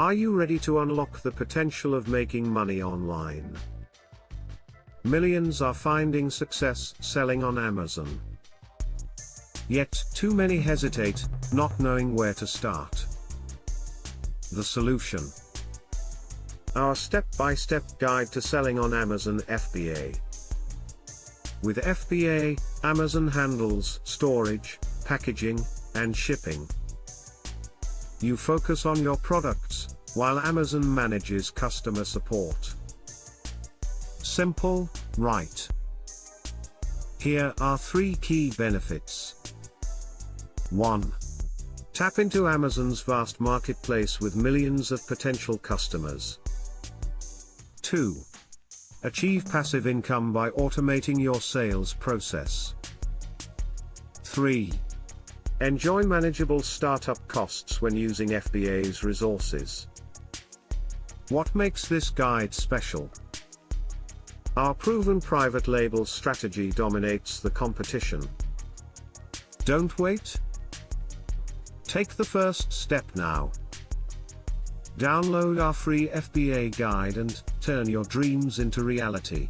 Are you ready to unlock the potential of making money online? Millions are finding success selling on Amazon. Yet, too many hesitate, not knowing where to start. The solution. Our step-by-step guide to selling on Amazon FBA. With FBA, Amazon handles storage, packaging, and shipping. You focus on your products, while Amazon manages customer support. Simple, right? Here are 3 key benefits. 1. Tap into Amazon's vast marketplace with millions of potential customers. 2. Achieve passive income by automating your sales process. 3. Enjoy manageable startup costs when using FBA's resources. What makes this guide special? Our proven private label strategy dominates the competition. Don't wait. Take the first step now. Download our free FBA guide and turn your dreams into reality.